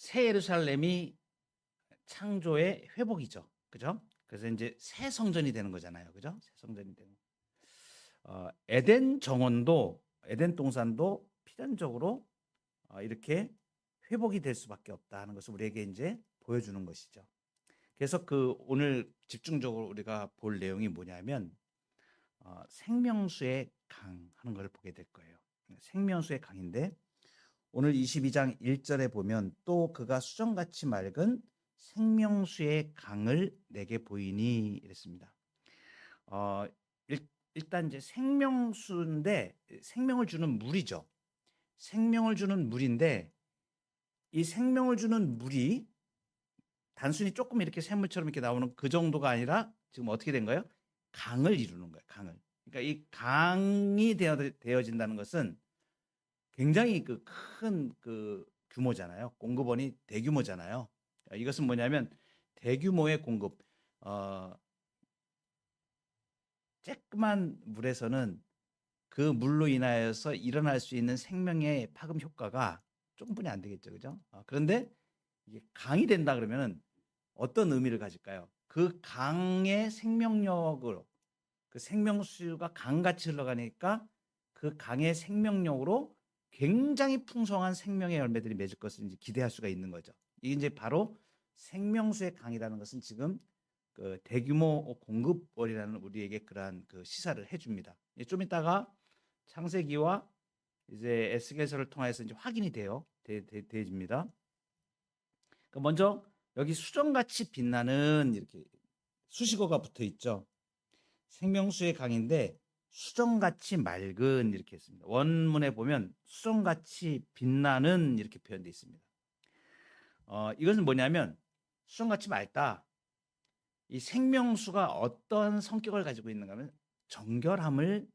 새 예루살렘이 창조의 회복이죠. 그죠? 그래서 이제 새 성전이 되는 거잖아요. 그죠? 새 성전이 되는. 에덴 정원도 에덴 동산도 필연적으로 이렇게 회복이 될 수밖에 없다 하는 것을 우리에게 이제 보여주는 것이죠. 그래서 그 오늘 집중적으로 우리가 볼 내용이 뭐냐면 생명수의 강 하는 걸 보게 될 거예요. 생명수의 강인데 오늘 22장 1절에 보면 또 그가 수정같이 맑은 생명수의 강을 내게 보이니 이랬습니다. 어, 일단 이제 생명수인데 생명을 주는 물이죠. 생명을 주는 물인데 이 생명을 주는 물이 단순히 조금 이렇게 샘물처럼 이렇게 나오는 그 정도가 아니라 지금 어떻게 된 거예요? 강을 이루는 거예요. 강을. 그러니까 이 강이 되어진다는 것은 굉장히 그 큰 그 규모잖아요. 공급원이 대규모잖아요. 이것은 뭐냐면 대규모의 공급. 쬐끄만 물에서는 그 물로 인하여서 일어날 수 있는 생명의 파급 효과가 조금뿐이 안 되겠죠, 그죠? 그런데 이게 강이 된다 그러면은 어떤 의미를 가질까요? 그 강의 생명력으로 그 생명수가 강같이 흘러가니까 그 강의 생명력으로 굉장히 풍성한 생명의 열매들이 맺을 것을 이제 기대할 수가 있는 거죠. 이게 이제 바로 생명수의 강이라는 것은 지금 그 대규모 공급원이라는 우리에게 그러한 그 시사를 해줍니다. 좀 이따가 창세기와 이제 에스겔서를 통해서 이제 확인이 되집니다. 먼저 여기 수정같이 빛나는 이렇게 수식어가 붙어 있죠. 생명수의 강인데 수정같이 맑은 이렇게 했습니다. 원문에 보면 수정같이 빛나는 이렇게 표현되어 있습니다. 이것은 뭐냐면 수정같이 맑다. 이 생명수가 어떤 성격을 가지고 있는가 하면 정결함을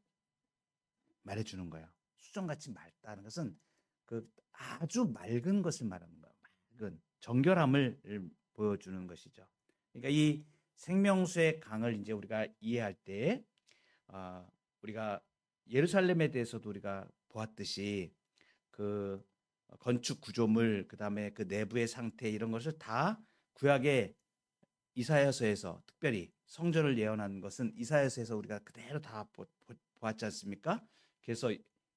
말해주는 거예요. 수정같이 맑다는 것은 그 아주 맑은 것을 말하는 거예요. 맑은 정결함을 보여주는 것이죠. 그러니까 이 생명수의 강을 이제 우리가 이해할 때 우리가 예루살렘에 대해서도 우리가 보았듯이 그 건축 구조물 그다음에 그 내부의 상태 이런 것을 다 구약의 이사야서에서 특별히 성전을 예언한 것은 이사야서에서 우리가 그대로 다 보았지 않습니까? 그래서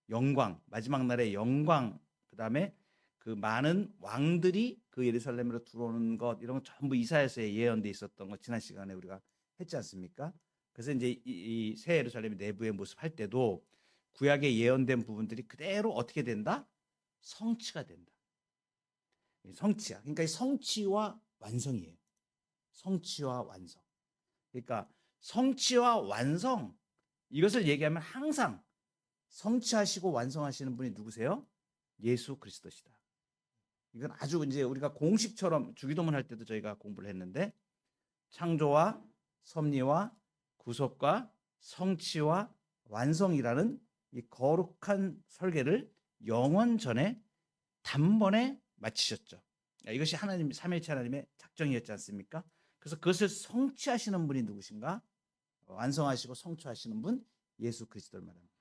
영광, 마지막 날의 영광, 그다음에 그 많은 왕들이 그 예루살렘으로 들어오는 것 이런 건 전부 이사야서에 예언돼 있었던 것 지난 시간에 우리가 했지 않습니까? 그래서 이제 이 새 예루살렘의 내부의 모습 할 때도 구약에 예언된 부분들이 그대로 어떻게 된다? 성취가 된다. 성취야. 그러니까 이 성취와 완성이에요. 성취와 완성. 그러니까 성취와 완성 이것을 얘기하면 항상 성취하시고 완성하시는 분이 누구세요? 예수 그리스도시다. 이건 아주 이제 우리가 공식처럼 주기도문 할 때도 저희가 공부를 했는데 창조와 섭리와 구속과 성취와 완성이라는 이 거룩한 설계를 영원 전에 단번에 마치셨죠. 이것이 하나님 삼위일체 하나님의 작정이었지 않습니까? 그래서 그것을 성취하시는 분이 누구신가? 완성하시고 성취하시는 분 예수 그리스도를 말합니다.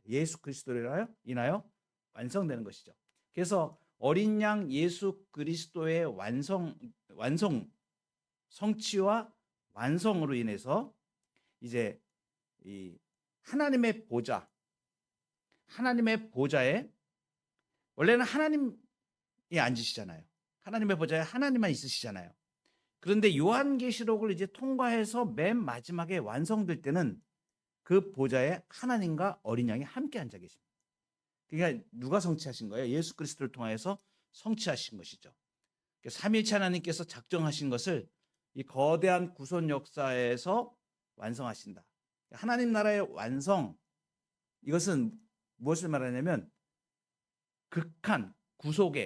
예수 그리스도로 인하여 완성되는 것이죠. 그래서 어린 양 예수 그리스도의 완성 성취와 완성으로 인해서 이제 이 하나님의 보좌에 원래는 하나님이 앉으시잖아요. 하나님의 보좌에 하나님만 있으시잖아요. 그런데 요한계시록을 이제 통과해서 맨 마지막에 완성될 때는 그 보좌에 하나님과 어린 양이 함께 앉아 계십니다. 그러니까 누가 성취하신 거예요? 예수 그리스도를 통하여서 성취하신 것이죠. 삼위일체 하나님께서 작정하신 것을 이 거대한 구원 역사에서 완성하신다. 하나님 나라의 완성 이것은 무엇을 말하냐면 극한 구속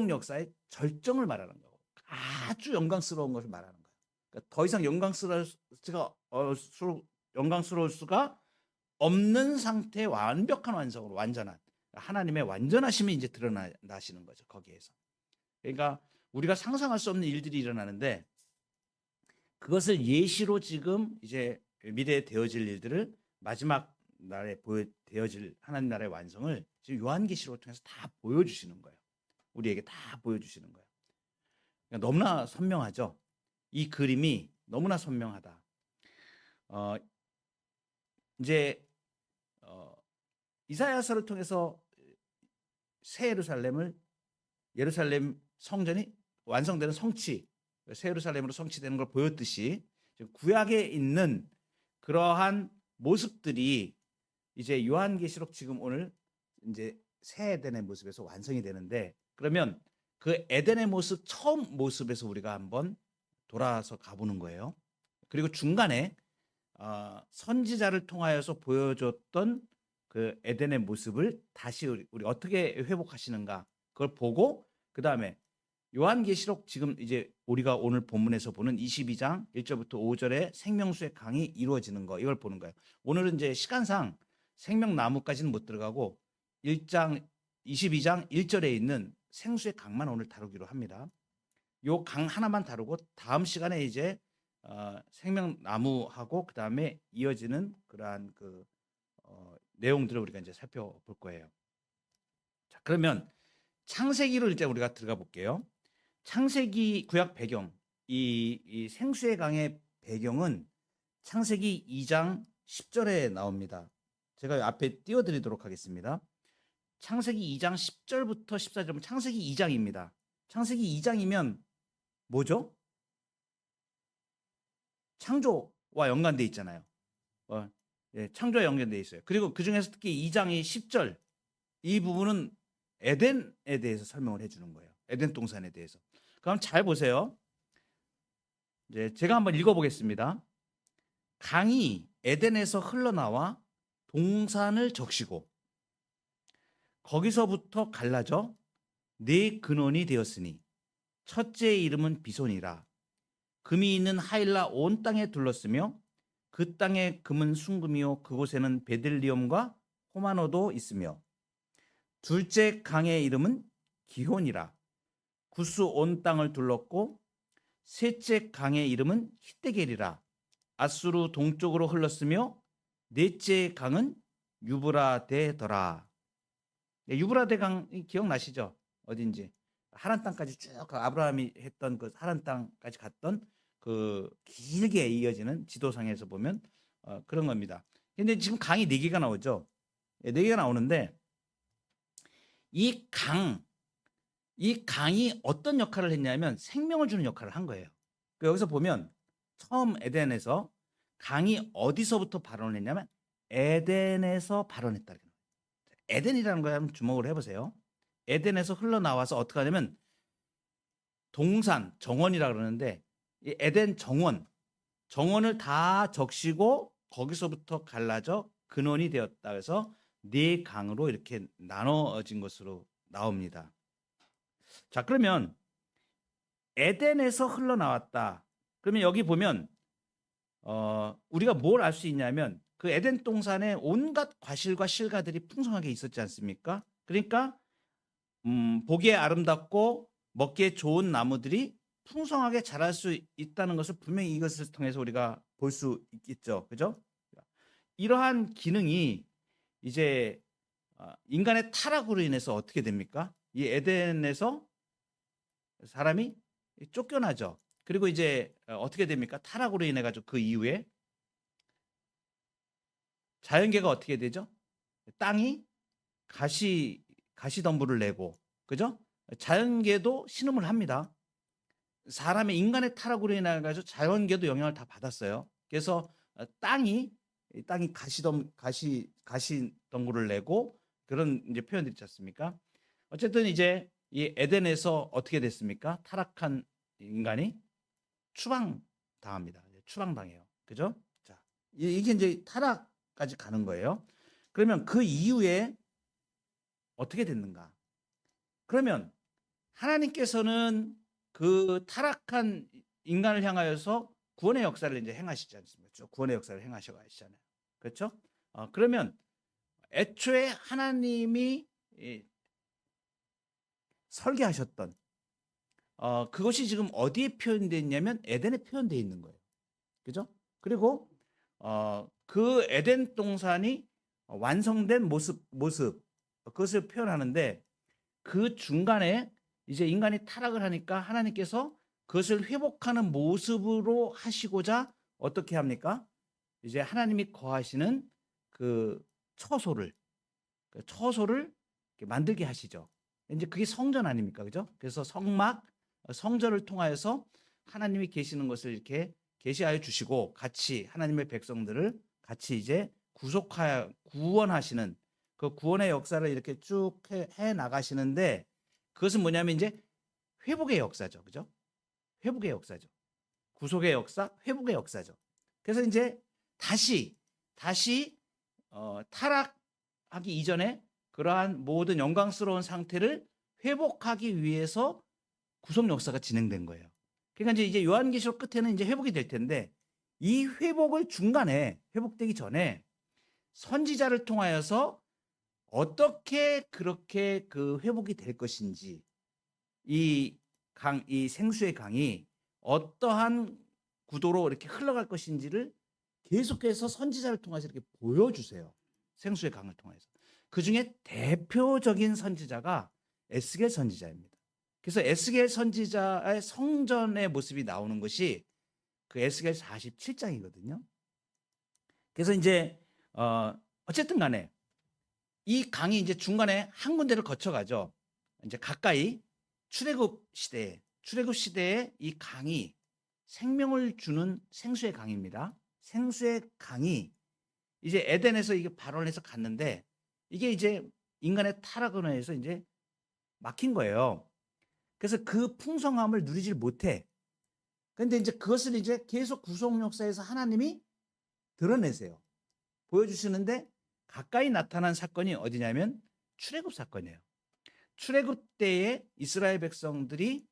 역사의 절정을 말하는 거고 아주 영광스러운 것을 말하는 거예요. 그러니까 더 이상 영광스러울 수가 없는 상태의 완벽한 완성으로 완전한 하나님의 완전하심이 이제 드러나시는 거죠. 거기에서. 그러니까 우리가 상상할 수 없는 일들이 일어나는데 그것을 예시로 지금 이제 미래에 되어질 일들을 마지막 날에 되어질 하나님 나라의 완성을 지금 요한계시록을 통해서 다 보여주시는 거예요. 우리에게 다 보여주시는 거예요. 그러니까 너무나 선명하죠. 이 그림이 너무나 선명하다. 어, 이제 이사야서를 통해서 새 예루살렘 성전이 완성되는 성취, 새 예루살렘으로 성취되는 걸 보였듯이 구약에 있는 그러한 모습들이 이제 요한계시록 지금 오늘 이제 새 에덴의 모습에서 완성이 되는데, 그러면 그 에덴의 모습, 처음 모습에서 우리가 한번 돌아서 가보는 거예요. 그리고 중간에 선지자를 통하여서 보여줬던 그 에덴의 모습을 다시 우리 어떻게 회복하시는가, 그걸 보고 그 다음에 요한계시록 지금 이제 우리가 오늘 본문에서 보는 22장 1절부터 5절에 생명수의 강이 이루어지는 거, 이걸 보는 거예요. 오늘은 이제 시간상 생명나무까지는 못 들어가고 22장 1절에 있는 생수의 강만 오늘 다루기로 합니다. 요 강 하나만 다루고 다음 시간에 이제 생명나무하고 그 다음에 이어지는 그러한 그 내용들을 우리가 이제 살펴볼 거예요. 자, 그러면 창세기로 이제 우리가 들어가 볼게요. 창세기 구약 배경, 이 생수의 강의 배경은 창세기 2장 10절에 나옵니다. 제가 앞에 띄워드리도록 하겠습니다. 창세기 2장 10절부터 14절은 창세기 2장입니다. 창세기 2장이면 뭐죠? 창조와 연관돼 있잖아요. 창조와 연관돼 있어요. 그리고 그 중에서 특히 2장의 10절, 이 부분은 에덴에 대해서 설명을 해주는 거예요. 에덴 동산에 대해서. 그럼 잘 보세요. 이제 제가 한번 읽어보겠습니다. 강이 에덴에서 흘러나와 동산을 적시고 거기서부터 갈라져 네 근원이 되었으니 첫째의 이름은 비손이라. 금이 있는 하일라 온 땅에 둘렀으며 그 땅의 금은 순금이요 그곳에는 베들리엄과 호마노도 있으며 둘째 강의 이름은 기혼이라. 구스 온 땅을 둘렀고 셋째 강의 이름은 히데겔이라. 아수르 동쪽으로 흘렀으며 넷째 강은 유브라데더라. 유브라데 강 기억나시죠? 어딘지 하란 땅까지 쭉 아브라함이 했던 그 하란 땅까지 갔던 그 길게 이어지는 지도상에서 보면 그런 겁니다. 근데 지금 강이 4개가 나오죠. 4개가 나오는데 이 강이 어떤 역할을 했냐면 생명을 주는 역할을 한 거예요. 여기서 보면 처음 에덴에서 강이 어디서부터 발원했냐면 에덴에서 발원했다. 에덴이라는 걸 한번 주목을 해보세요. 에덴에서 흘러나와서 어떻게 하냐면 동산, 정원이라 그러는데 이 에덴 정원을 다 적시고 거기서부터 갈라져 근원이 되었다. 그래서 네 강으로 이렇게 나눠진 것으로 나옵니다. 자, 그러면 에덴에서 흘러나왔다. 그러면 여기 보면 우리가 뭘 알 수 있냐면 그 에덴 동산에 온갖 과실과 실과들이 풍성하게 있었지 않습니까? 그러니까 보기에 아름답고 먹기에 좋은 나무들이 풍성하게 자랄 수 있다는 것을 분명히 이것을 통해서 우리가 볼 수 있겠죠. 그죠? 이러한 기능이 이제 인간의 타락으로 인해서 어떻게 됩니까? 이 에덴에서 사람이 쫓겨나죠. 그리고 이제 어떻게 됩니까? 타락으로 인해 가지고 그 이후에 자연계가 어떻게 되죠? 땅이 가시덤불을 내고, 그죠? 자연계도 신음을 합니다. 사람의 인간의 타락으로 인해 가지고 자연계도 영향을 다 받았어요. 그래서 땅이 가시덤불을 내고 그런 이제 표현들이 있지 않습니까? 어쨌든 이제 이 에덴에서 어떻게 됐습니까? 타락한 인간이 추방당합니다. 추방당해요. 그죠? 자, 이게 이제 타락까지 가는 거예요. 그러면 그 이후에 어떻게 됐는가? 그러면 하나님께서는 그 타락한 인간을 향하여서 구원의 역사를 이제 행하시지 않습니까? 구원의 역사를 행하셔 가시잖아요. 그렇죠? 그러면 애초에 하나님이 설계하셨던 그것이 지금 어디에 표현되어 있냐면 에덴에 표현되어 있는 거예요. 그죠? 그리고 그 에덴 동산이 완성된 모습 그것을 표현하는데 그 중간에 이제 인간이 타락을 하니까 하나님께서 그것을 회복하는 모습으로 하시고자 어떻게 합니까? 이제 하나님이 거하시는 그 처소를 이렇게 만들게 하시죠. 이제 그게 성전 아닙니까? 그죠? 그래서 성전을 통하여서 하나님이 계시는 것을 이렇게 계시하여 주시고 같이 하나님의 백성들을 같이 이제 구원하시는 그 구원의 역사를 이렇게 쭉 해 나가시는데 그것은 뭐냐면 이제 회복의 역사죠. 그죠? 회복의 역사죠. 구속의 역사, 회복의 역사죠. 그래서 이제 다시 타락하기 이전에 그러한 모든 영광스러운 상태를 회복하기 위해서 구속 역사가 진행된 거예요. 그러니까 이제 요한계시록 끝에는 이제 회복이 될 텐데 이 회복을 중간에 회복되기 전에 선지자를 통하여서 어떻게 그렇게 그 회복이 될 것인지 이 생수의 강이 어떠한 구도로 이렇게 흘러갈 것인지를 계속해서 선지자를 통해서 이렇게 보여주세요. 생수의 강을 통해서. 그 중에 대표적인 선지자가 에스겔 선지자입니다. 그래서 에스겔 선지자의 성전의 모습이 나오는 것이 그 에스겔 47장이거든요. 그래서 이제 어쨌든 간에 이 강이 이제 중간에 한 군데를 거쳐가죠. 이제 가까이 출애굽 시대에 이 강이 생명을 주는 생수의 강입니다. 생수의 강이 이제 에덴에서 이게 발원해서 갔는데 이게 이제 인간의 타락으로 해서 이제 막힌 거예요. 그래서 그 풍성함을 누리질 못해. 근데 이제 그것을 이제 계속 구속 역사에서 하나님이 드러내세요. 보여주시는데 가까이 나타난 사건이 어디냐면 출애굽 사건이에요. 출애굽 때에 이스라엘 백성들이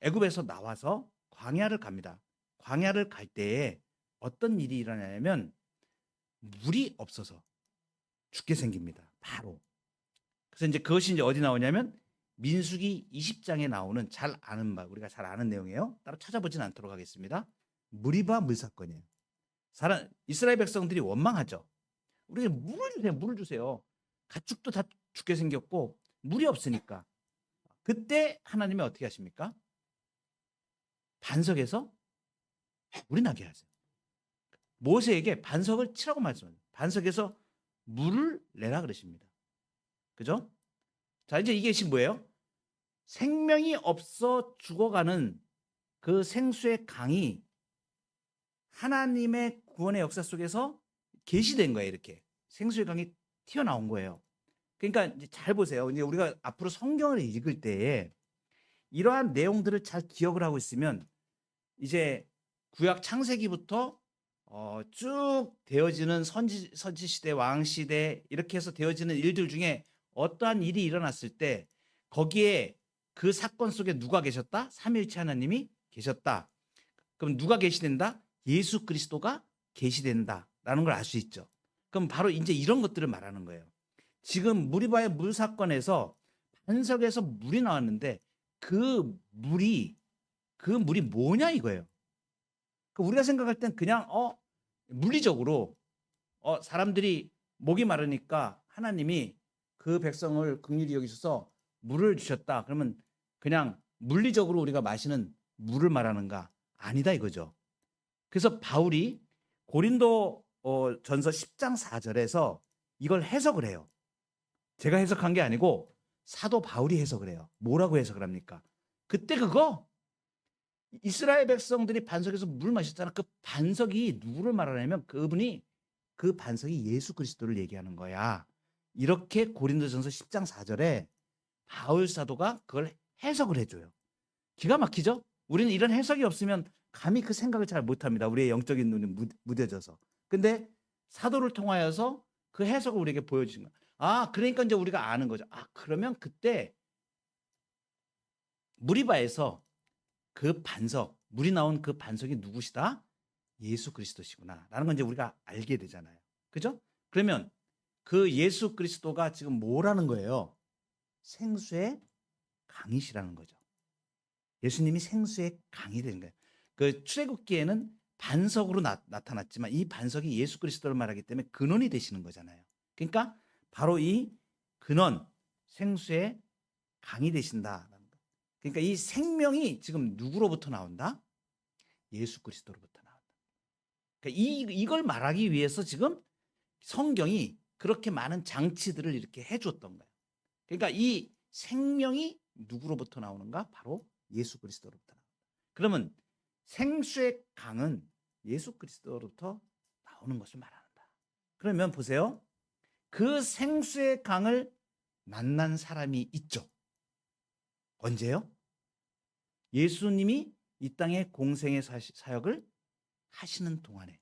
애굽에서 나와서 광야를 갑니다. 광야를 갈 때에 어떤 일이 일어나냐면 물이 없어서 죽게 생깁니다. 바로. 그래서 이제 그것이 이제 어디 나오냐면 민수기 20장에 나오는 잘 아는 우리가 잘 아는 내용이에요. 따로 찾아보진 않도록 하겠습니다. 무리바 물 사건이에요. 이스라엘 백성들이 원망하죠. 우리에게 물을 주세요. 가축도 다 죽게 생겼고 물이 없으니까. 그때 하나님이 어떻게 하십니까? 반석에서 물이 나게 하세요. 모세에게 반석을 치라고 말씀합니다. 반석에서 물을 내라 그러십니다. 그죠? 자, 이제 이게 지금 뭐예요? 생명이 없어 죽어가는 그 생수의 강이 하나님의 구원의 역사 속에서 계시된 거예요. 이렇게 생수의 강이 튀어나온 거예요. 그러니까 이제 잘 보세요. 이제 우리가 앞으로 성경을 읽을 때에 이러한 내용들을 잘 기억을 하고 있으면 이제 구약 창세기부터 쭉 되어지는 선지 시대, 왕 시대 이렇게 해서 되어지는 일들 중에 어떠한 일이 일어났을 때 거기에 그 사건 속에 누가 계셨다? 삼위일체 하나님이 계셨다. 그럼 누가 계시된다? 예수 그리스도가 계시된다라는 걸 알 수 있죠. 그럼 바로 이제 이런 것들을 말하는 거예요. 지금 무리바의 물 사건에서 반석에서 물이 나왔는데 그 물이 뭐냐 이거예요. 우리가 생각할 땐 그냥 물리적으로 사람들이 목이 마르니까 하나님이 그 백성을 긍휼히 여기셔서 물을 주셨다. 그러면 그냥 물리적으로 우리가 마시는 물을 말하는가? 아니다 이거죠. 그래서 바울이 고린도 전서 10장 4절에서 이걸 해석을 해요. 제가 해석한 게 아니고 사도 바울이 해석을 해요. 뭐라고 해석을 합니까? 그때 그거 이스라엘 백성들이 반석에서 물 마셨잖아. 그 반석이 누구를 말하냐면 그 반석이 예수 그리스도를 얘기하는 거야. 이렇게 고린도전서 10장 4절에 바울 사도가 그걸 해석을 해줘요. 기가 막히죠? 우리는 이런 해석이 없으면 감히 그 생각을 잘 못합니다. 우리의 영적인 눈이 무뎌져서. 근데 사도를 통하여서 그 해석을 우리에게 보여주신 거야. 그러니까 이제 우리가 아는 거죠. 그러면 그때 무리바에서 그 반석, 물이 나온 그 반석이 누구시다? 예수 그리스도시구나. 라는 건 이제 우리가 알게 되잖아요. 그죠? 그러면 그 예수 그리스도가 지금 뭐라는 거예요? 생수의 강이시라는 거죠. 예수님이 생수의 강이 되는 거예요. 그 출애굽기에는 반석으로 나타났지만 이 반석이 예수 그리스도를 말하기 때문에 근원이 되시는 거잖아요. 그러니까 바로 이 근원, 생수의 강이 되신다라는 거예요. 그러니까 이 생명이 지금 누구로부터 나온다? 예수 그리스도로부터 나온다. 그러니까 이걸 말하기 위해서 지금 성경이 그렇게 많은 장치들을 이렇게 해줬던 거예요. 그러니까 이 생명이 누구로부터 나오는가? 바로 예수 그리스도로부터 나온다. 그러면 생수의 강은 예수 그리스도로부터 나오는 것을 말한다. 그러면 보세요. 그 생수의 강을 만난 사람이 있죠. 언제요? 예수님이 이 땅에 공생의 사역을 하시는 동안에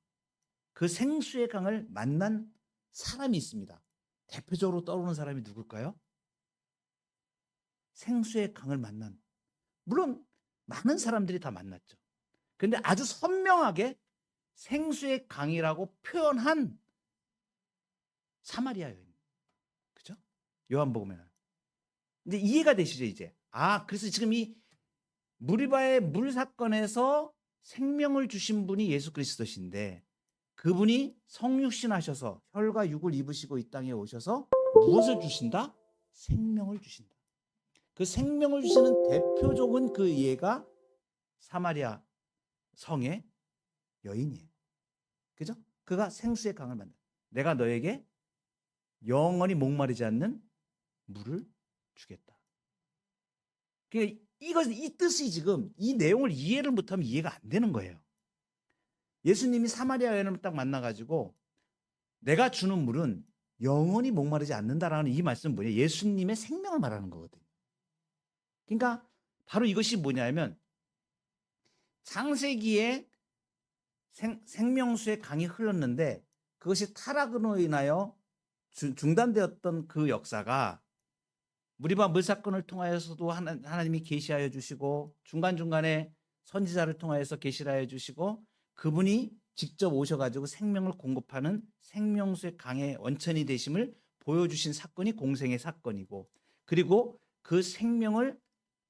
그 생수의 강을 만난 사람이 있습니다. 대표적으로 떠오르는 사람이 누굴까요? 생수의 강을 만난, 물론 많은 사람들이 다 만났죠. 그런데 아주 선명하게 생수의 강이라고 표현한 사마리아 여인, 그죠? 요한복음에는. 이제 이해가 되시죠, 이제? 그래서 지금 이 무리바의 물 사건에서 생명을 주신 분이 예수 그리스도신데, 그분이 성육신 하셔서 혈과 육을 입으시고 이 땅에 오셔서 무엇을 주신다? 생명을 주신다. 그 생명을 주시는 대표적인 그 예가 사마리아 성의 여인이에요. 그죠? 그가 생수의 강을 만나. 내가 너에게 영원히 목마르지 않는 물을 주겠다. 그러니까 이 뜻이 지금 이 내용을 이해를 못하면 이해가 안 되는 거예요. 예수님이 사마리아 여인을 딱 만나가지고 내가 주는 물은 영원히 목마르지 않는다라는 이 말씀은 뭐냐? 예수님의 생명을 말하는 거거든요. 그러니까 바로 이것이 뭐냐면 창세기에 생명수의 강이 흘렀는데 그것이 타락으로 인하여 중단되었던 그 역사가 무리바 물사건을 통하여서도 하나님이 계시하여 주시고 중간중간에 선지자를 통하여서 계시를 하여 주시고 그분이 직접 오셔가지고 생명을 공급하는 생명수의 강의 원천이 되심을 보여주신 사건이 공생의 사건이고, 그리고 그 생명을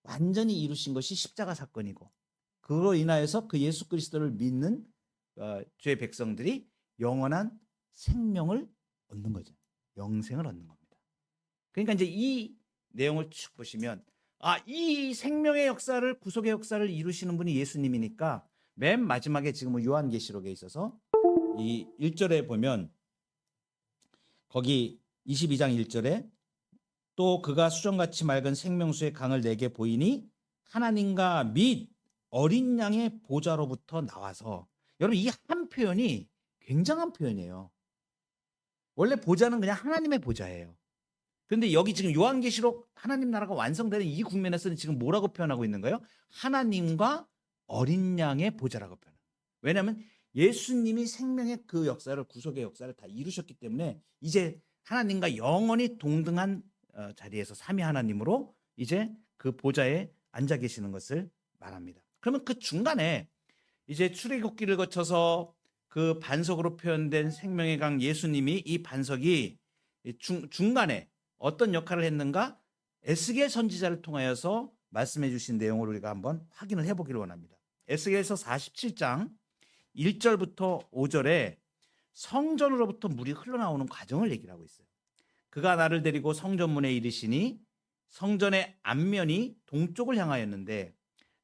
완전히 이루신 것이 십자가 사건이고, 그로 인하여서 그 예수 그리스도를 믿는 주의 백성들이 영원한 생명을 얻는 거죠. 영생을 얻는 겁니다. 그러니까 이제 이 내용을 쭉 보시면 이 생명의 역사를, 구속의 역사를 이루시는 분이 예수님이니까 맨 마지막에 지금 요한계시록에 있어서 이 1절에 보면 거기 22장 1절에 또 그가 수정같이 맑은 생명수의 강을 내게 보이니 하나님과 및 어린 양의 보좌로부터 나와서, 여러분 이 한 표현이 굉장한 표현이에요. 원래 보좌는 그냥 하나님의 보좌예요. 그런데 여기 지금 요한계시록 하나님 나라가 완성되는 이 국면에서는 지금 뭐라고 표현하고 있는 거예요? 하나님과 어린 양의 보좌라고 표현해요. 왜냐하면 예수님이 생명의 그 역사를, 구속의 역사를 다 이루셨기 때문에 이제 하나님과 영원히 동등한 자리에서 삼위 하나님으로 이제 그 보좌에 앉아 계시는 것을 말합니다. 그러면 그 중간에 이제 출애굽기를 거쳐서 그 반석으로 표현된 생명의 강 예수님이 이 반석이 중간에 어떤 역할을 했는가? 에스겔 선지자를 통하여서 말씀해 주신 내용을 우리가 한번 확인을 해보기를 원합니다. 에스겔서 47장 1절부터 5절에 성전으로부터 물이 흘러나오는 과정을 얘기를 하고 있어요. 그가 나를 데리고 성전문에 이르시니 성전의 앞면이 동쪽을 향하였는데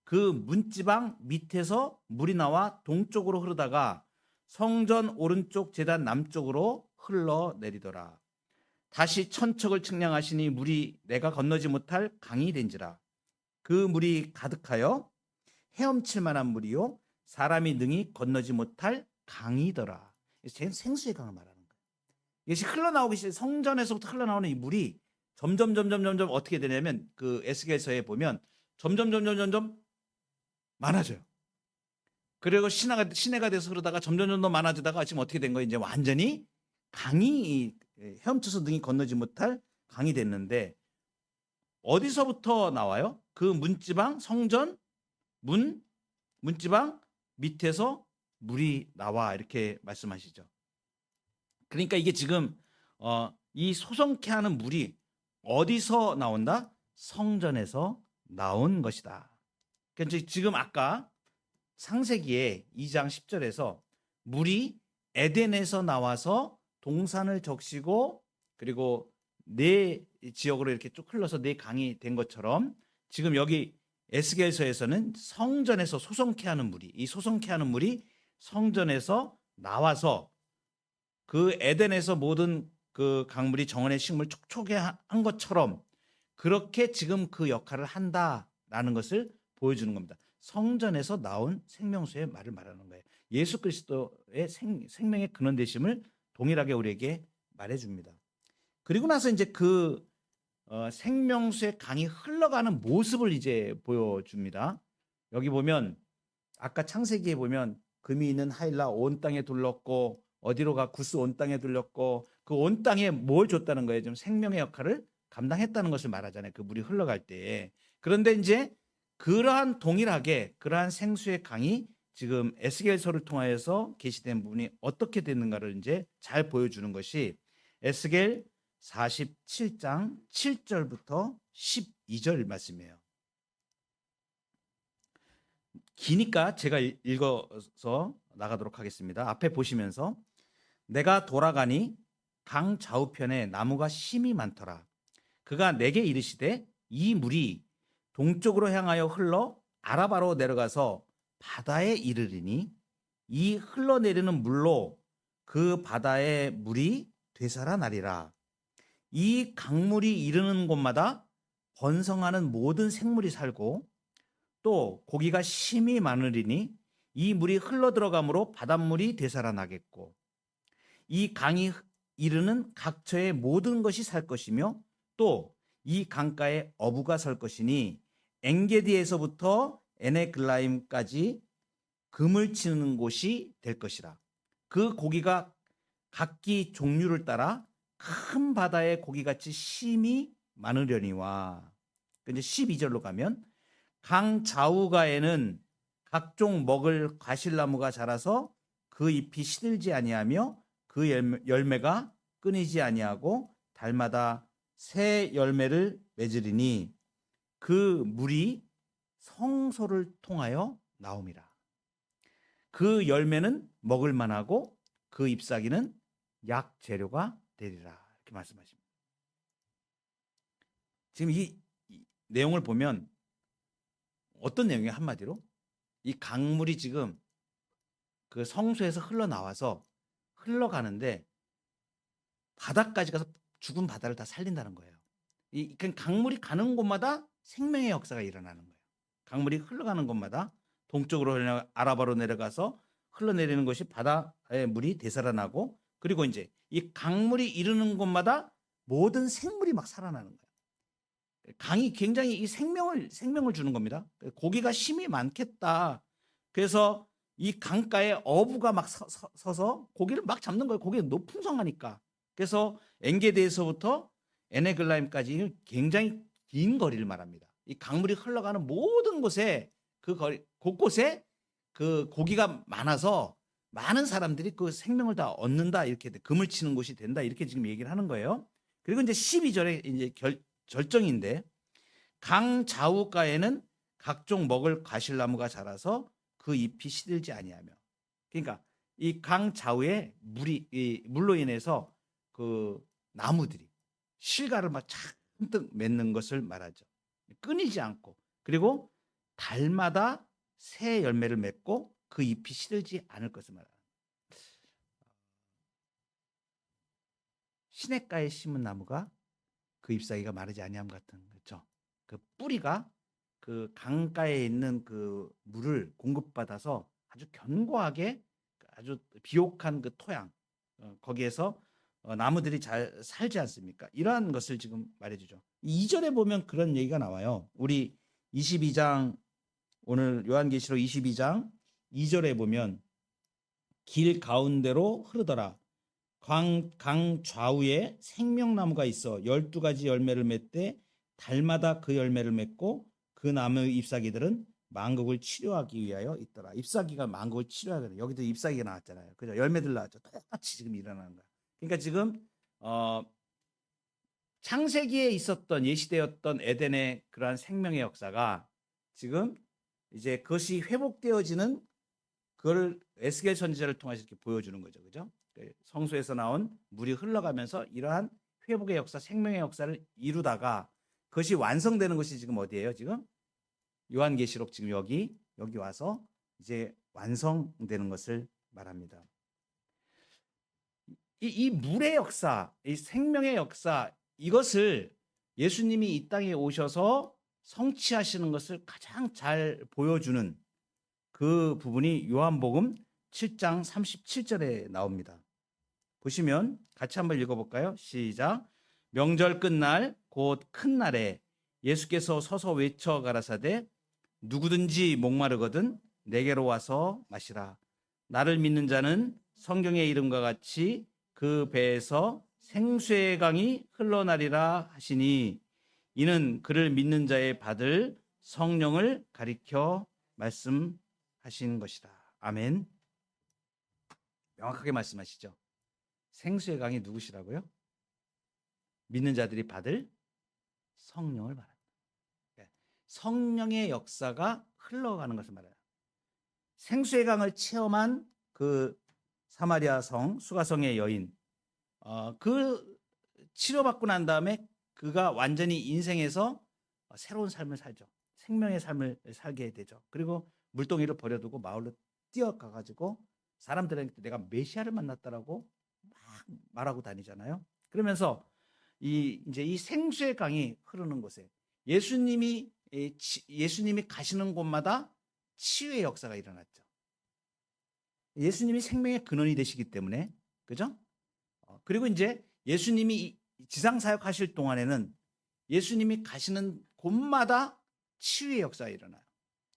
그 문지방 밑에서 물이 나와 동쪽으로 흐르다가 성전 오른쪽 제단 남쪽으로 흘러내리더라. 다시 천척을 측량하시니 물이 내가 건너지 못할 강이 된지라. 그 물이 가득하여 헤엄칠 만한 물이요 사람이 능히 건너지 못할 강이더라. 생수의 강을 말하는 거예요. 이것이 흘러나오기 시작, 성전에서부터 흘러나오는 이 물이 점점 어떻게 되냐면 그 에스겔서에 보면 점점 많아져요. 그리고 시내가 돼서 흐르다가 점점 더 많아지다가 지금 어떻게 된 거예요? 이제 완전히 강이 헤엄쳐서 능히 건너지 못할 강이 됐는데 어디서부터 나와요? 그 문지방 성전 문지방 밑에서 물이 나와 이렇게 말씀하시죠. 그러니까 이게 지금 이 소성케 하는 물이 어디서 나온다? 성전에서 나온 것이다. 그러니까 지금 아까 창세기에 2장 10절에서 물이 에덴에서 나와서 동산을 적시고 그리고 네 지역으로 이렇게 쭉 흘러서 네 강이 된 것처럼 지금 여기 에스겔서에서는 성전에서 솟원케 하는 물이, 이 솟원케 하는 물이 성전에서 나와서 그 에덴에서 모든 그 강물이 정원의 식물 촉촉해 한 것처럼 그렇게 지금 그 역할을 한다라는 것을 보여주는 겁니다. 성전에서 나온 생명수의 말을 말하는 거예요. 예수 그리스도의 생명의 근원 되심을 동일하게 우리에게 말해줍니다. 그리고 나서 이제 그 생명수의 강이 흘러가는 모습을 이제 보여줍니다. 여기 보면 아까 창세기에 보면 금이 있는 하일라 온 땅에 둘렀고 어디로 가 구스 온 땅에 둘렸고 그 온 땅에 뭘 줬다는 거예요. 좀 생명의 역할을 감당했다는 것을 말하잖아요. 그 물이 흘러갈 때에. 그런데 이제 그러한 동일하게 그러한 생수의 강이 지금 에스겔서를 통하여서 계시된 부분이 어떻게 됐는가를 이제 잘 보여주는 것이 에스겔 47장 7절부터 12절 말씀이에요. 기니까 제가 읽어서 나가도록 하겠습니다. 앞에 보시면서 내가 돌아가니 강 좌우편에 나무가 심이 많더라. 그가 내게 이르시되 이 물이 동쪽으로 향하여 흘러 아라바로 내려가서 바다에 이르리니 이 흘러내리는 물로 그 바다의 물이 되살아나리라. 이 강물이 이르는 곳마다 번성하는 모든 생물이 살고 또 고기가 심이 많으리니 이 물이 흘러들어가므로 바닷물이 되살아나겠고 이 강이 이르는 각처의 모든 것이 살 것이며 또 이 강가에 어부가 설 것이니 엔게디에서부터 에네글라임까지 금을 치는 곳이 될 것이라. 그 고기가 각기 종류를 따라 큰 바다의 고기같이 심이 많으려니와. 이제 12절로 가면 강 좌우가에는 각종 먹을 과실나무가 자라서 그 잎이 시들지 아니하며 그 열매가 끊이지 아니하고 달마다 새 열매를 맺으리니 그 물이 성소를 통하여 나옴이라. 그 열매는 먹을 만하고 그 잎사귀는 약 재료가 되리라. 이렇게 말씀하십니다. 지금 이 내용을 보면 어떤 내용이에요? 한마디로 이 강물이 지금 그 성소에서 흘러나와서 흘러가는데 바다까지 가서 죽은 바다를 다 살린다는 거예요. 이 강물이 가는 곳마다 생명의 역사가 일어나는 거예요. 강물이 흘러가는 곳마다 동쪽으로 아라바로 내려가서 흘러내리는 것이 바다의 물이 되살아나고 그리고 이제 이 강물이 이르는 곳마다 모든 생물이 막 살아나는 거예요. 강이 굉장히 이 생명을 주는 겁니다. 고기가 심이 많겠다. 그래서 이 강가에 어부가 막 서서 고기를 막 잡는 거예요. 고기가 너무 풍성하니까. 그래서 엔게디에서부터 에네글라임까지 굉장히 긴 거리를 말합니다. 이 강물이 흘러가는 모든 곳에 그 거리 곳곳에 그 고기가 많아서 많은 사람들이 그 생명을 다 얻는다 이렇게 금을 치는 곳이 된다 이렇게 지금 얘기를 하는 거예요. 그리고 이제 12절에 이제 절정인데 강 좌우가에는 각종 먹을 과실나무가 자라서 그 잎이 시들지 아니하며 그러니까 이 강 좌우에 물로 인해서 그 나무들이 실과를 막 잔뜩 맺는 것을 말하죠. 끊이지 않고 그리고 달마다 새 열매를 맺고 그 잎이 시들지 않을 것을 말합니다. 시냇가에 심은 나무가 그 잎사귀가 마르지 아니함 같은 그렇죠. 그 뿌리가 그 강가에 있는 그 물을 공급받아서 아주 견고하게 아주 비옥한 그 토양 거기에서 나무들이 잘 살지 않습니까? 이러한 것을 지금 말해주죠. 2절에 보면 그런 얘기가 나와요. 우리 22장 오늘 요한계시록 22장 2절에 보면 길 가운데로 흐르더라. 강 좌우에 생명나무가 있어 12가지 열매를 맺되 달마다 그 열매를 맺고 그 나무의 잎사귀들은 만국을 치료하기 위하여 있더라. 잎사귀가 만국을 치료하거든요. 여기도 잎사귀가 나왔잖아요. 그죠? 열매들 나왔죠. 똑같이 지금 일어나는 거야. 그러니까 지금 창세기에 있었던 예시되었던 에덴의 그러한 생명의 역사가 지금 이제 그것이 회복되어지는 그걸 에스겔 선지자를 통해서 이렇게 보여주는 거죠. 그죠? 성소에서 나온 물이 흘러가면서 이러한 회복의 역사, 생명의 역사를 이루다가 그것이 완성되는 것이 지금 어디예요? 지금 요한계시록 지금 여기 와서 이제 완성되는 것을 말합니다. 이 물의 역사, 이 생명의 역사, 이것을 예수님이 이 땅에 오셔서 성취하시는 것을 가장 잘 보여주는 그 부분이 요한복음 7장 37절에 나옵니다. 보시면 같이 한번 읽어볼까요? 시작. 명절 끝날 곧 큰 날에 예수께서 서서 외쳐 가라사대 누구든지 목마르거든 내게로 와서 마시라. 나를 믿는 자는 성경의 이름과 같이 그 배에서 생수의 강이 흘러나리라 하시니 이는 그를 믿는 자의 받을 성령을 가리켜 말씀하신 것이다. 아멘. 명확하게 말씀하시죠. 생수의 강이 누구시라고요? 믿는 자들이 받을 성령을 말합니다. 성령의 역사가 흘러가는 것을 말해요. 생수의 강을 체험한 그 사마리아 성 수가성의 여인, 그 치료받고 난 다음에 그가 완전히 인생에서 새로운 삶을 살죠. 생명의 삶을 살게 되죠. 그리고 물동이를 버려두고 마을로 뛰어가가지고 사람들한테 내가 메시아를 만났다라고 막 말하고 다니잖아요. 그러면서 이제 이 생수의 강이 흐르는 곳에 예수님이 가시는 곳마다 치유의 역사가 일어났죠. 예수님이 생명의 근원이 되시기 때문에, 그죠? 그리고 이제 예수님이 지상 사역하실 동안에는 예수님이 가시는 곳마다 치유의 역사가 일어나요.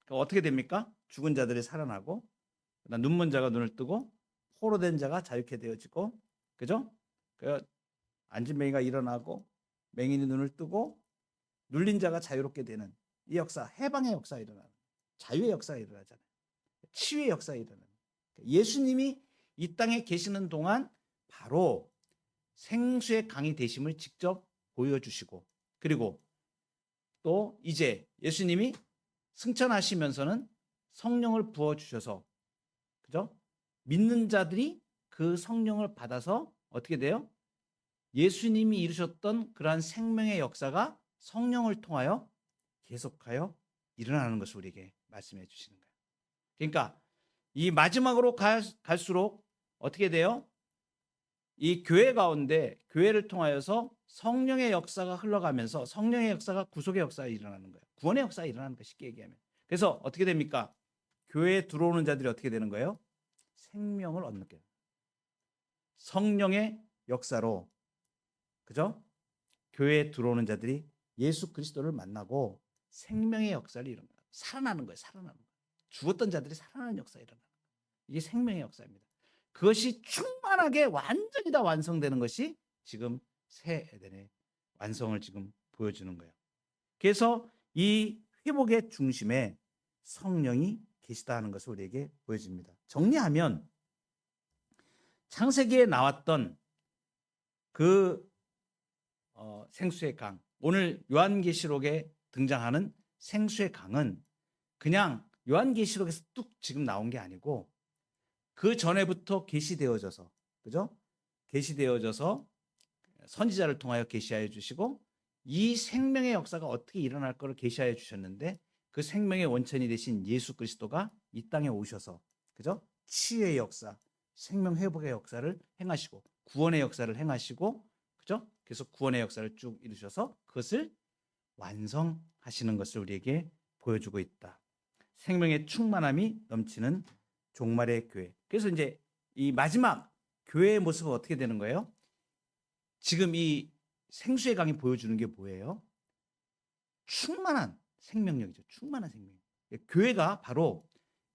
그러니까 어떻게 됩니까? 죽은 자들이 살아나고, 눈먼 자가 눈을 뜨고, 포로된 자가 자유케 되어지고, 그죠? 앉은 맹이가 일어나고, 맹인이 눈을 뜨고, 눌린 자가 자유롭게 되는 이 역사, 해방의 역사가 일어나요. 자유의 역사가 일어나잖아요. 치유의 역사가 일어나요. 예수님이 이 땅에 계시는 동안 바로 생수의 강이 되심을 직접 보여주시고, 그리고 또 이제 예수님이 승천하시면서는 성령을 부어주셔서, 그죠? 믿는 자들이 그 성령을 받아서 어떻게 돼요? 예수님이 이루셨던 그러한 생명의 역사가 성령을 통하여 계속하여 일어나는 것을 우리에게 말씀해 주시는 거예요. 그러니까 이 마지막으로 갈수록 어떻게 돼요? 이 교회 가운데 교회를 통하여서 성령의 역사가 흘러가면서 성령의 역사가 구속의 역사가 일어나는 거예요. 구원의 역사가 일어나는 거예요. 쉽게 얘기하면. 그래서 어떻게 됩니까? 교회에 들어오는 자들이 어떻게 되는 거예요? 생명을 얻는 거예요. 성령의 역사로, 그죠? 교회에 들어오는 자들이 예수 그리스도를 만나고 생명의 역사를 일어나는 거예요. 살아나는 거예요. 살아나는 거예요. 죽었던 자들이 살아나는 역사가 일어나는 거예요. 이게 생명의 역사입니다. 그것이 충만하게 완전히 다 완성되는 것이 지금 새 에덴의 완성을 지금 보여주는 거예요. 그래서 이 회복의 중심에 성령이 계시다 하는 것을 우리에게 보여줍니다. 정리하면 창세기에 나왔던 그 생수의 강, 오늘 요한계시록에 등장하는 생수의 강은 그냥 요한계시록에서 뚝 지금 나온 게 아니고 그 전에부터 계시되어져서, 그죠? 계시되어져서 선지자를 통하여 계시하여 주시고 이 생명의 역사가 어떻게 일어날 것을 계시하여 주셨는데 그 생명의 원천이 되신 예수 그리스도가 이 땅에 오셔서, 그죠? 치유의 역사, 생명 회복의 역사를 행하시고 구원의 역사를 행하시고, 그죠? 그래서 구원의 역사를 쭉 이루셔서 그것을 완성하시는 것을 우리에게 보여주고 있다. 생명의 충만함이 넘치는 종말의 교회. 그래서 이제 이 마지막 교회의 모습은 어떻게 되는 거예요? 지금 이 생수의 강이 보여주는 게 뭐예요? 충만한 생명력이죠. 충만한 생명력. 교회가 바로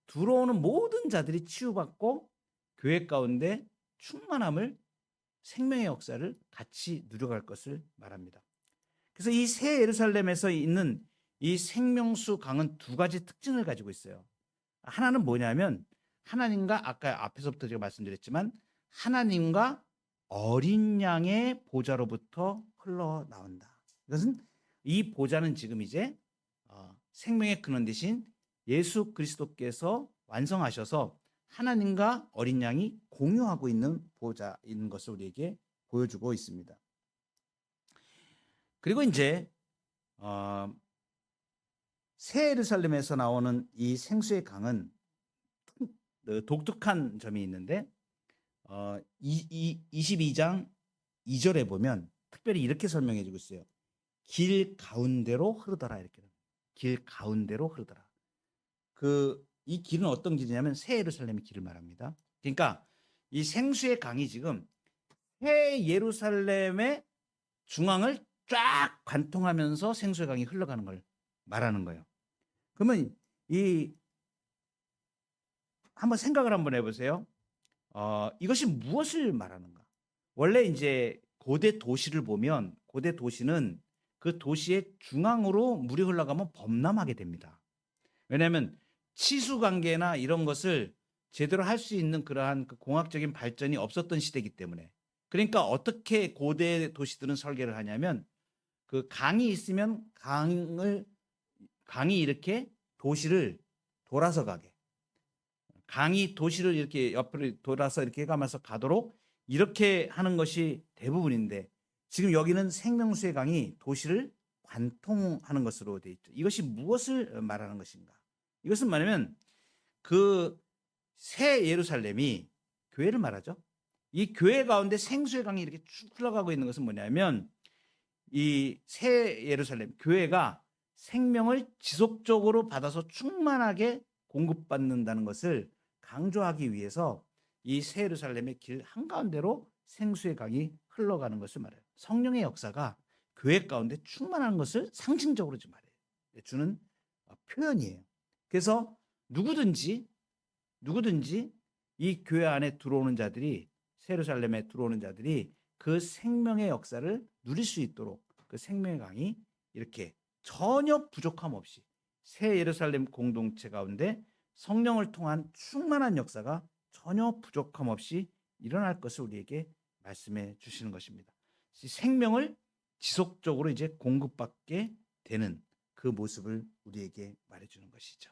들어오는 모든 자들이 치유받고 교회 가운데 충만함을, 생명의 역사를 같이 누려갈 것을 말합니다. 그래서 이 새 예루살렘에서 있는 이 생명수 강은 두 가지 특징을 가지고 있어요. 하나는 뭐냐면 하나님과, 아까 앞에서부터 제가 말씀드렸지만 하나님과 어린 양의 보좌로부터 흘러나온다. 이것은 이 보좌는 지금 이제 생명의 근원 되신 예수 그리스도께서 완성하셔서 하나님과 어린 양이 공유하고 있는 보좌인 것을 우리에게 보여주고 있습니다. 그리고 이제 새 예루살렘에서 나오는 이 생수의 강은 독특한 점이 있는데 22장 2절에 보면 특별히 이렇게 설명해 주고 있어요. 길 가운데로 흐르더라 이렇게. 길 가운데로 흐르더라. 이 길은 어떤 길이냐면 새 예루살렘의 길을 말합니다. 그러니까 이 생수의 강이 지금 새 예루살렘의 중앙을 쫙 관통하면서 생수의 강이 흘러가는 걸 말하는 거예요. 그러면 한번 생각을 한번 해보세요. 이것이 무엇을 말하는가? 원래 이제 고대 도시를 보면 고대 도시는 그 도시의 중앙으로 물이 흘러가면 범람하게 됩니다. 왜냐하면 치수 관계나 이런 것을 제대로 할 수 있는 그러한 그 공학적인 발전이 없었던 시대이기 때문에. 그러니까 어떻게 고대 도시들은 설계를 하냐면 그 강이 있으면 강이 이렇게 도시를 돌아서 가게. 강이 도시를 이렇게 옆으로 돌아서 이렇게 가면서 가도록 이렇게 하는 것이 대부분인데 지금 여기는 생명수의 강이 도시를 관통하는 것으로 되어 있죠. 이것이 무엇을 말하는 것인가? 이것은 뭐냐면 그 새 예루살렘이 교회를 말하죠. 이 교회 가운데 생수의 강이 이렇게 쭉 흘러가고 있는 것은 뭐냐면 이 새 예루살렘 교회가 생명을 지속적으로 받아서 충만하게 공급받는다는 것을 강조하기 위해서 이 새 예루살렘의 길 한가운데로 생수의 강이 흘러가는 것을 말해요. 성령의 역사가 교회 가운데 충만한 것을 상징적으로 좀 말해요. 주는 표현이에요. 그래서 누구든지 이 교회 안에 들어오는 자들이 새 예루살렘에 들어오는 자들이 그 생명의 역사를 누릴 수 있도록 그 생명의 강이 이렇게 전혀 부족함 없이 새 예루살렘 공동체 가운데 성령을 통한 충만한 역사가 전혀 부족함 없이 일어날 것을 우리에게 말씀해 주시는 것입니다. 생명을 지속적으로 이제 공급받게 되는 그 모습을 우리에게 말해주는 것이죠.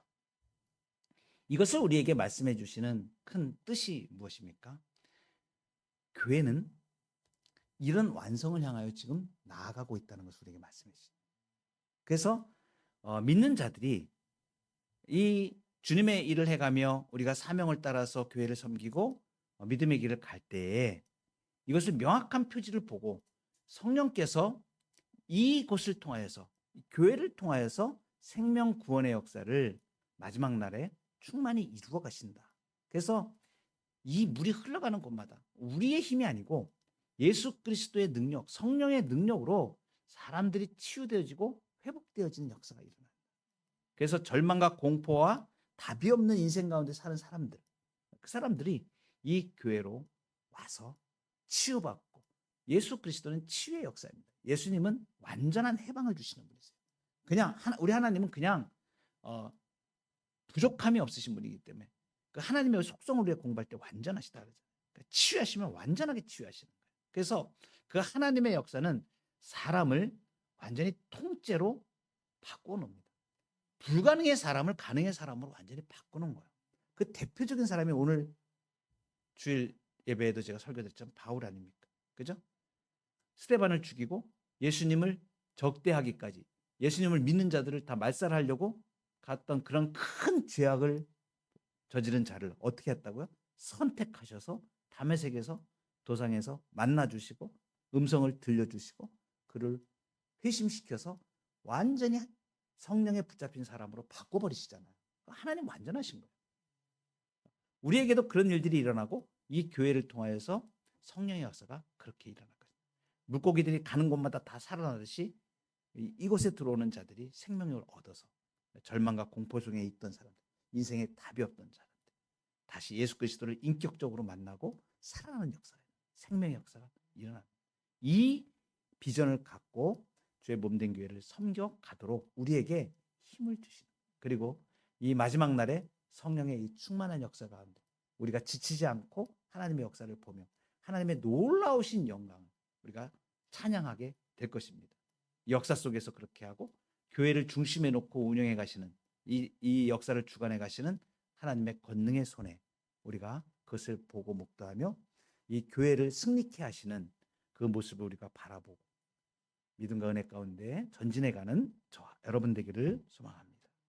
이것을 우리에게 말씀해 주시는 큰 뜻이 무엇입니까? 교회는 이런 완성을 향하여 지금 나아가고 있다는 것을 우리에게 말씀해 주십니다. 그래서 믿는 자들이 이 주님의 일을 해가며 우리가 사명을 따라서 교회를 섬기고 믿음의 길을 갈 때에 이것을 명확한 표지를 보고 성령께서 이곳을 통하여서 교회를 통하여서 생명 구원의 역사를 마지막 날에 충만히 이루어 가신다. 그래서 이 물이 흘러가는 곳마다 우리의 힘이 아니고 예수 그리스도의 능력, 성령의 능력으로 사람들이 치유되어지고 회복되어지는 역사가 일어납니다. 그래서 절망과 공포와 답이 없는 인생 가운데 사는 사람들, 그 사람들이 이 교회로 와서 치유받고 예수 그리스도는 치유의 역사입니다. 예수님은 완전한 해방을 주시는 분이세요. 그냥 우리 하나님은 그냥 부족함이 없으신 분이기 때문에 그 하나님의 속성을 우리가 공부할 때 완전하시다 그러죠. 그러니까 치유하시면 완전하게 치유하시는 거예요. 그래서 그 하나님의 역사는 사람을 완전히 통째로 바꿔놓습니다. 불가능의 사람을 가능의 사람으로 완전히 바꾸는 거예요. 그 대표적인 사람이 오늘 주일 예배에도 제가 설교드렸지만 바울 아닙니까? 그죠? 스데반을 죽이고 예수님을 적대하기까지 예수님을 믿는 자들을 다 말살하려고 갔던 그런 큰 죄악을 저지른 자를 어떻게 했다고요? 선택하셔서 다메섹에서 도상에서 만나주시고 음성을 들려주시고 그를 회심시켜서 완전히 성령에 붙잡힌 사람으로 바꿔버리시잖아요. 하나님 완전하신 거예요. 우리에게도 그런 일들이 일어나고 이 교회를 통하여서 성령의 역사가 그렇게 일어날 거예요. 물고기들이 가는 곳마다 다 살아나듯이 이곳에 들어오는 자들이 생명력을 얻어서 절망과 공포 속에 있던 사람들, 인생에 답이 없던 사람들 다시 예수 그리스도를 인격적으로 만나고 살아나는 역사예요. 생명의 역사가 일어납니다. 이 비전을 갖고 주의 몸된 교회를 섬겨가도록 우리에게 힘을 주시는 그리고 이 마지막 날에 성령의 이 충만한 역사 가운데 우리가 지치지 않고 하나님의 역사를 보며 하나님의 놀라우신 영광을 우리가 찬양하게 될 것입니다. 이 역사 속에서 그렇게 하고 교회를 중심에 놓고 운영해 가시는 이 역사를 주관해 가시는 하나님의 권능의 손에 우리가 그것을 보고 목도하며 이 교회를 승리케 하시는 그 모습을 우리가 바라보고 믿음과 은혜 가운데 전진해 가는 저와 여러분 되기를 소망합니다.